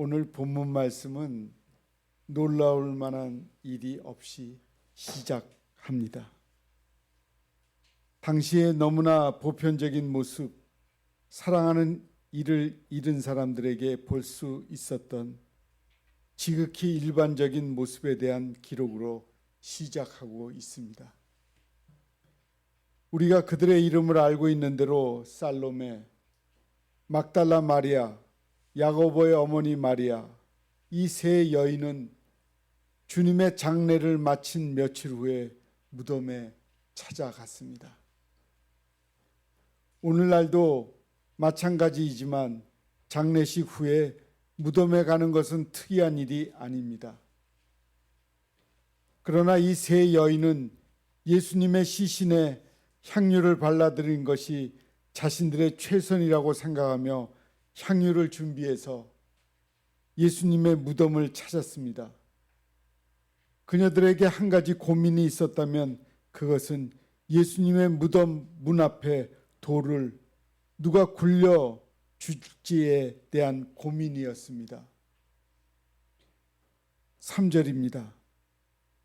오늘 본문 말씀은 놀라울 만한 일이 없이 시작합니다. 당시에 너무나 보편적인 모습, 사랑하는 이를 잃은 사람들에게 볼 수 있었던 지극히 일반적인 모습에 대한 기록으로 시작하고 있습니다. 우리가 그들의 이름을 알고 있는 대로 살로메, 막달라 마리아, 야고보의 어머니 마리아, 이 세 여인은 주님의 장례를 마친 며칠 후에 무덤에 찾아갔습니다. 오늘날도 마찬가지이지만 장례식 후에 무덤에 가는 것은 특이한 일이 아닙니다. 그러나 이 세 여인은 예수님의 시신에 향유를 발라드린 것이 자신들의 최선이라고 생각하며 향유를 준비해서 예수님의 무덤을 찾았습니다. 그녀들에게 한 가지 고민이 있었다면 그것은 예수님의 무덤 문 앞에 돌을 누가 굴려 줄지에 대한 고민이었습니다. 3절입니다.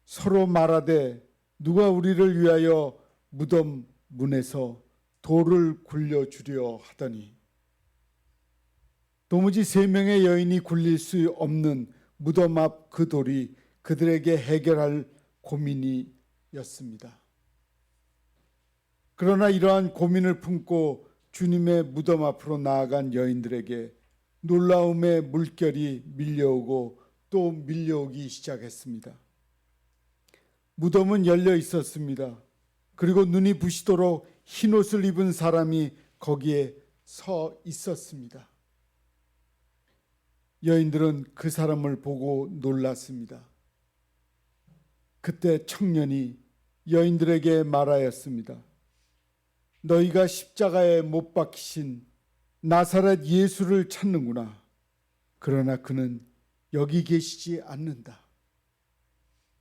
서로 말하되 누가 우리를 위하여 무덤 문에서 돌을 굴려주려 하더니, 도무지 세 명의 여인이 굴릴 수 없는 무덤 앞 그 돌이 그들에게 해결할 고민이었습니다. 그러나 이러한 고민을 품고 주님의 무덤 앞으로 나아간 여인들에게 놀라움의 물결이 밀려오고 또 밀려오기 시작했습니다. 무덤은 열려 있었습니다. 그리고 눈이 부시도록 흰 옷을 입은 사람이 거기에 서 있었습니다. 여인들은 그 사람을 보고 놀랐습니다. 그때 청년이 여인들에게 말하였습니다. 너희가 십자가에 못 박히신 나사렛 예수를 찾는구나. 그러나 그는 여기 계시지 않는다.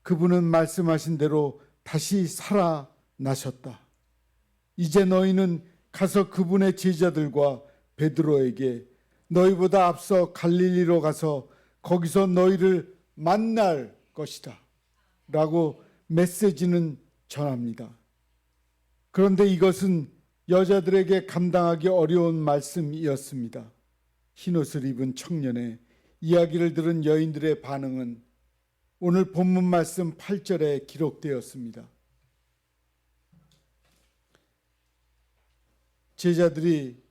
그분은 말씀하신 대로 다시 살아나셨다. 이제 너희는 가서 그분의 제자들과 베드로에게 너희보다 앞서 갈릴리로 가서 거기서 너희를 만날 것이다 라고 메시지는 전합니다. 그런데 이것은 여자들에게 감당하기 어려운 말씀이었습니다. 흰옷을 입은 청년의 이야기를 들은 여인들의 반응은 오늘 본문 말씀 8절에 기록되었습니다. 제자들이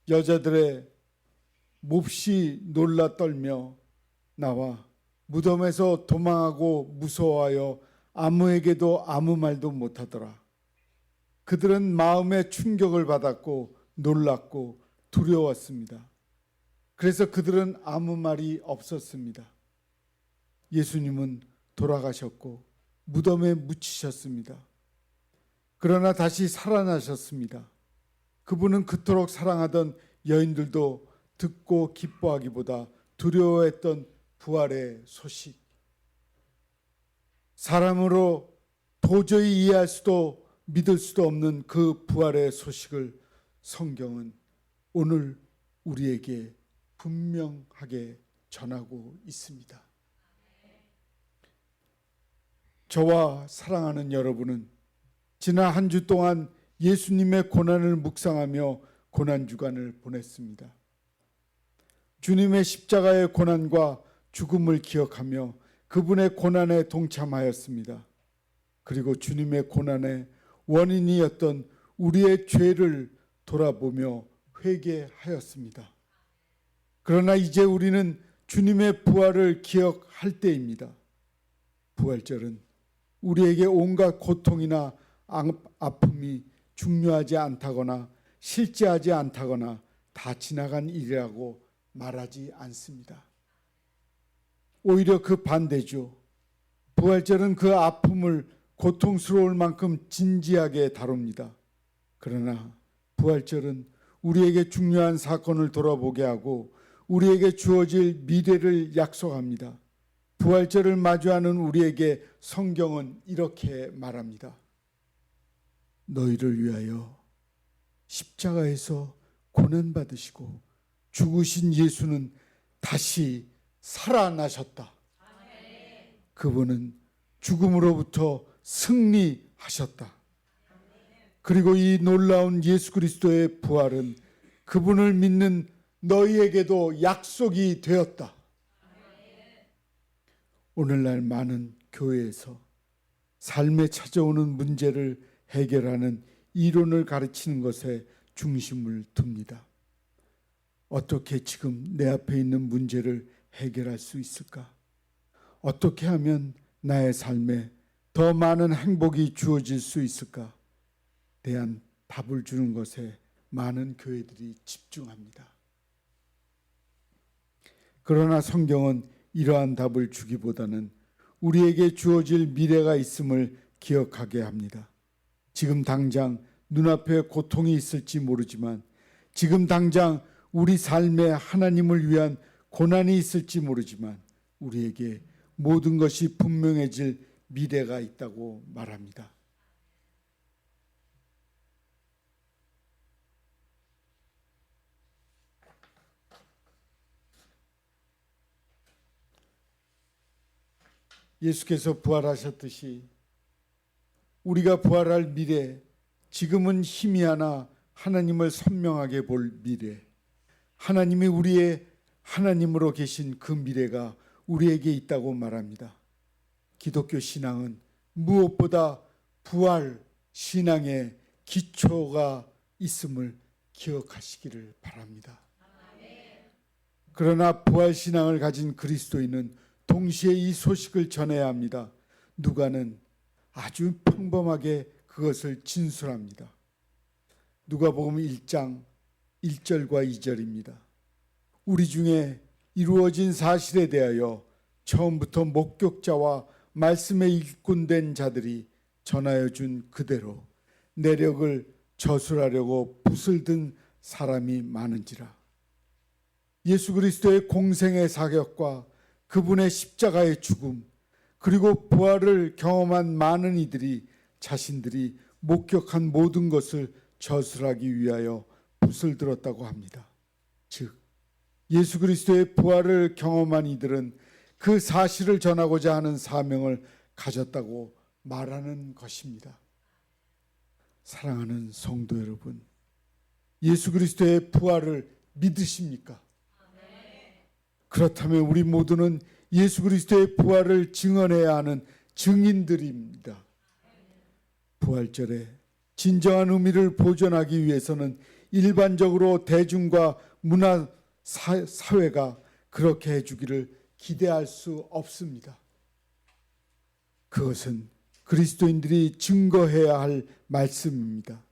여자들의 몹시 놀라 떨며 나와 무덤에서 도망하고 무서워하여 아무에게도 아무 말도 못하더라. 그들은 마음의 충격을 받았고 놀랐고 두려웠습니다. 그래서 그들은 아무 말이 없었습니다. 예수님은 돌아가셨고 무덤에 묻히셨습니다. 그러나 다시 살아나셨습니다. 그분은 그토록 사랑하던 여인들도 듣고 기뻐하기보다 두려워했던 부활의 소식, 사람으로 도저히 이해할 수도 믿을 수도 없는 그 부활의 소식을 성경은 오늘 우리에게 분명하게 전하고 있습니다. 저와 사랑하는 여러분은 지난 한 주 동안 예수님의 고난을 묵상하며 고난주간을 보냈습니다. 주님의 십자가의 고난과 죽음을 기억하며 그분의 고난에 동참하였습니다. 그리고 주님의 고난의 원인이었던 우리의 죄를 돌아보며 회개하였습니다. 그러나 이제 우리는 주님의 부활을 기억할 때입니다. 부활절은 우리에게 온갖 고통이나 아픔이 중요하지 않다거나 실제하지 않다거나 다 지나간 일이라고 말하지 않습니다. 오히려 그 반대죠. 부활절은 그 아픔을 고통스러울 만큼 진지하게 다룹니다. 그러나 부활절은 우리에게 중요한 사건을 돌아보게 하고 우리에게 주어질 미래를 약속합니다. 부활절을 마주하는 우리에게 성경은 이렇게 말합니다. 너희를 위하여 십자가에서 고난받으시고 죽으신 예수는 다시 살아나셨다. 그분은 죽음으로부터 승리하셨다. 그리고 이 놀라운 예수 그리스도의 부활은 그분을 믿는 너희에게도 약속이 되었다. 오늘날 많은 교회에서 삶에 찾아오는 문제를 해결하는 이론을 가르치는 것에 중심을 둡니다. 어떻게 지금 내 앞에 있는 문제를 해결할 수 있을까? 어떻게 하면 나의 삶에 더 많은 행복이 주어질 수 있을까? 대한 답을 주는 것에 많은 교회들이 집중합니다. 그러나 성경은 이러한 답을 주기보다는 우리에게 주어질 미래가 있음을 기억하게 합니다. 지금 당장 눈앞에 고통이 있을지 모르지만, 지금 당장 우리 삶에 하나님을 위한 고난이 있을지 모르지만 우리에게 모든 것이 분명해질 미래가 있다고 말합니다. 예수께서 부활하셨듯이 우리가 부활할 미래, 지금은 희미하나 하나님을 선명하게 볼 미래, 하나님이 우리의 하나님으로 계신 그 미래가 우리에게 있다고 말합니다. 기독교 신앙은 무엇보다 부활 신앙의 기초가 있음을 기억하시기를 바랍니다. 그러나 부활 신앙을 가진 그리스도인은 동시에 이 소식을 전해야 합니다. 누가는 아주 평범하게 그것을 진술합니다. 누가복음 1장 1절과 2절입니다. 우리 중에 이루어진 사실에 대하여 처음부터 목격자와 말씀에 일꾼된 자들이 전하여 준 그대로 내력을 저술하려고 붓을 든 사람이 많은지라. 예수 그리스도의 공생의 사격과 그분의 십자가의 죽음, 그리고 부활을 경험한 많은 이들이 자신들이 목격한 모든 것을 저술하기 위하여 붓을 들었다고 합니다. 즉, 예수 그리스도의 부활을 경험한 이들은 그 사실을 전하고자 하는 사명을 가졌다고 말하는 것입니다. 사랑하는 성도 여러분, 예수 그리스도의 부활을 믿으십니까? 그렇다면 우리 모두는 예수 그리스도의 부활을 증언해야 하는 증인들입니다. 부활절에 진정한 의미를 보존하기 위해서는 일반적으로 대중과 문화 사회가 그렇게 해주기를 기대할 수 없습니다. 그것은 그리스도인들이 증거해야 할 말씀입니다.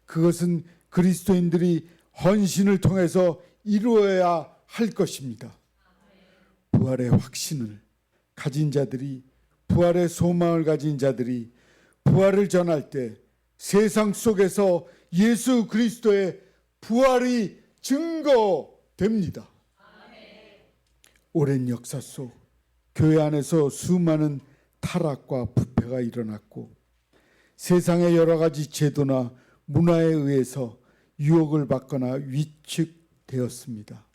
그것은 그리스도인들이 헌신을 통해서 이루어야 할 것입니다. 부활의 확신을 가진 자들이, 부활의 소망을 가진 자들이 부활을 전할 때 세상 속에서 예수 그리스도의 부활이 증거됩니다. 오랜 역사 속 교회 안에서 수많은 타락과 부패가 일어났고 세상의 여러 가지 제도나 문화에 의해서 유혹을 받거나 위축되었습니다.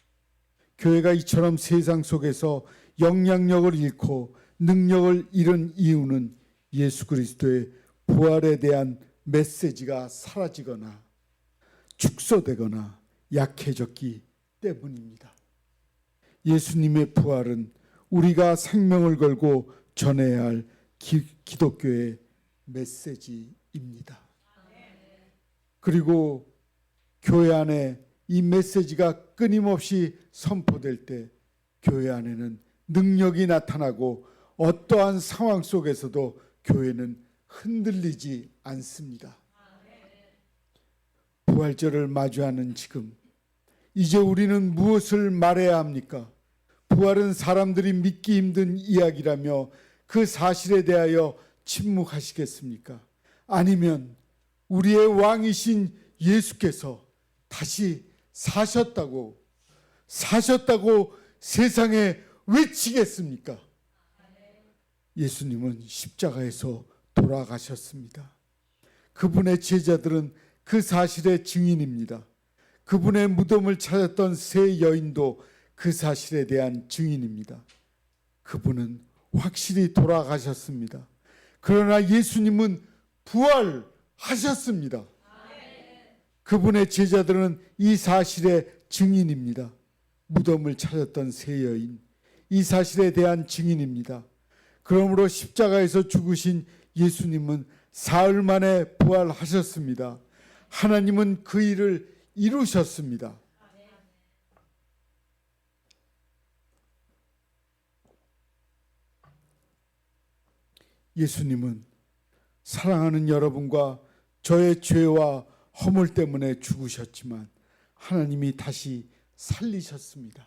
교회가 이처럼 세상 속에서 영향력을 잃고 능력을 잃은 이유는 예수 그리스도의 부활에 대한 메시지가 사라지거나 축소되거나 약해졌기 때문입니다. 예수님의 부활은 우리가 생명을 걸고 전해야 할 기독교의 메시지입니다. 그리고 교회 안에 이 메시지가 끊임없이 선포될 때 교회 안에는 능력이 나타나고 어떠한 상황 속에서도 교회는 흔들리지 않습니다. 부활절을 마주하는 지금 이제 우리는 무엇을 말해야 합니까? 부활은 사람들이 믿기 힘든 이야기라며 그 사실에 대하여 침묵하시겠습니까? 아니면 우리의 왕이신 예수께서 다시 사셨다고 세상에 외치겠습니까? 예수님은 십자가에서 돌아가셨습니다. 그분의 제자들은 그 사실의 증인입니다. 그분의 무덤을 찾았던 세 여인도 그 사실에 대한 증인입니다. 그분은 확실히 돌아가셨습니다. 그러나 예수님은 부활하셨습니다. 그분의 제자들은 이 사실의 증인입니다. 무덤을 찾았던 세 여인, 이 사실에 대한 증인입니다. 그러므로 십자가에서 죽으신 예수님은 사흘 만에 부활하셨습니다. 하나님은 그 일을 이루셨습니다. 예수님은 사랑하는 여러분과 저의 죄와 허물 때문에 죽으셨지만 하나님이 다시 살리셨습니다.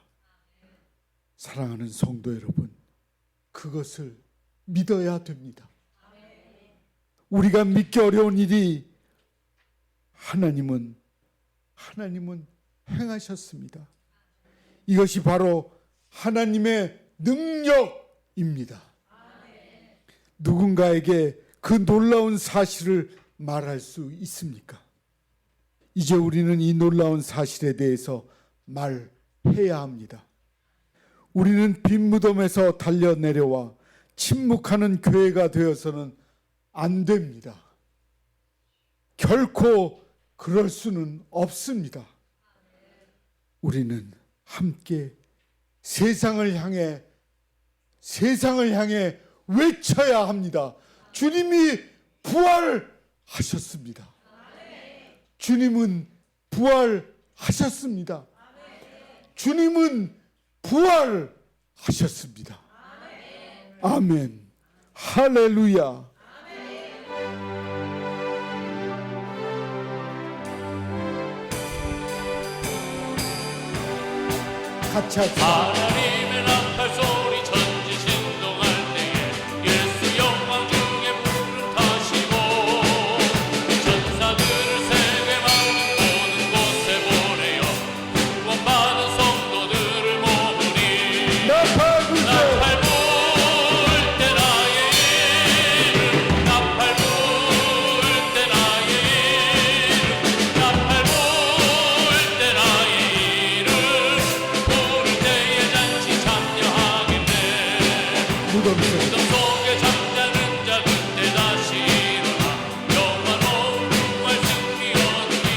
사랑하는 성도 여러분, 그것을 믿어야 됩니다. 우리가 믿기 어려운 일이 하나님은 행하셨습니다. 이것이 바로 하나님의 능력입니다. 누군가에게 그 놀라운 사실을 말할 수 있습니까? 이제 우리는 이 놀라운 사실에 대해서 말해야 합니다. 우리는 빈 무덤에서 달려 내려와 침묵하는 교회가 되어서는 안 됩니다. 결코 그럴 수는 없습니다. 우리는 함께 세상을 향해 외쳐야 합니다. 주님이 부활하셨습니다. 주님은 부활하셨습니다. 주님은 부활하셨습니다. 아멘. 할렐루야. 같이 합시다. 하나님의 나팔 소리 천지 신동할 때에 예수 영광 중에 불을 타시고 천사들을 세계 모든 곳에 보내어 구원받은 성도들을 모으니 나팔 불 때 나의 이름 나팔 불 때 나의 이름 나팔 불 때 나의 이름 무덤 속에 잠자는 자 그때 다시 일어나 영원한 말씀 피어누니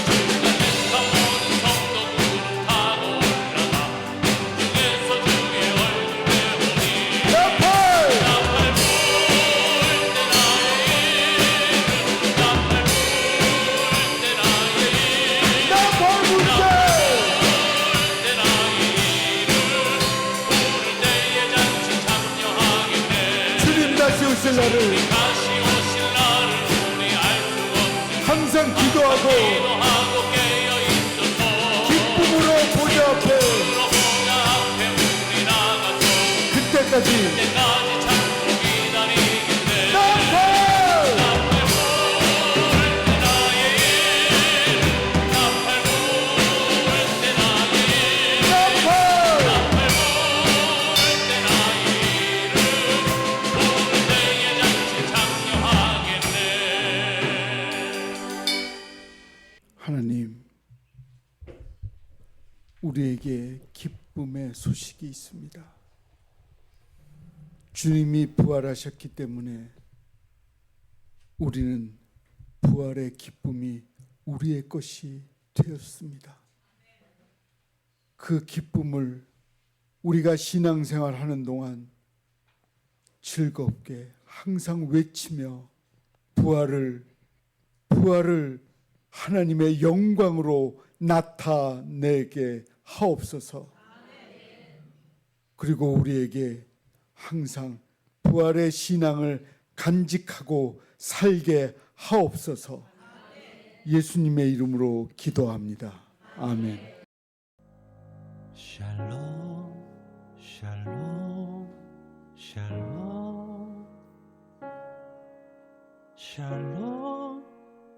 중간에 모든 성도들은 타고 올라가 중에서 주의 얼굴 배우니 나팔 불 때 나의 이름 나팔 불 때 나의 이름 나팔 불 때 다시 오실 날을 항상 기도하고 기쁨으로 보좌 앞에 그때까지 하나님, 우리에게 기쁨의 소식이 있습니다. 주님이 부활하셨기 때문에 우리는 부활의 기쁨이 우리의 것이 되었습니다. 그 기쁨을 우리가 신앙생활하는 동안 즐겁게 항상 외치며 부활을 하나님의 영광으로 나타내게 하옵소서. 그리고 우리에게 항상 부활의 신앙을 간직하고 살게 하옵소서. 예수님의 이름으로 기도합니다. 아멘. 샬롬 샬롬 샬롬 샬롬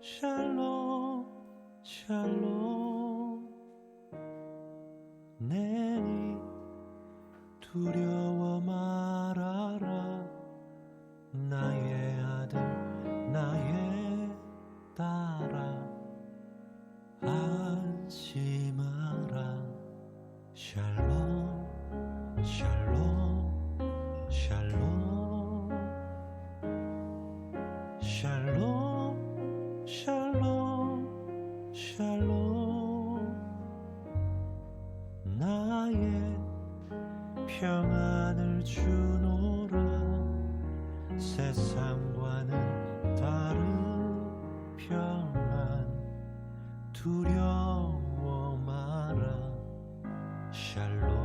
샬롬 샬롬 내니 두려워 말아라 나의 아들 나의 딸아 샬롬 샬롬 샬롬 샬롬 샬롬 나의 평안을 주노라 세상과는 다른 평안 두려워 마라 샬롬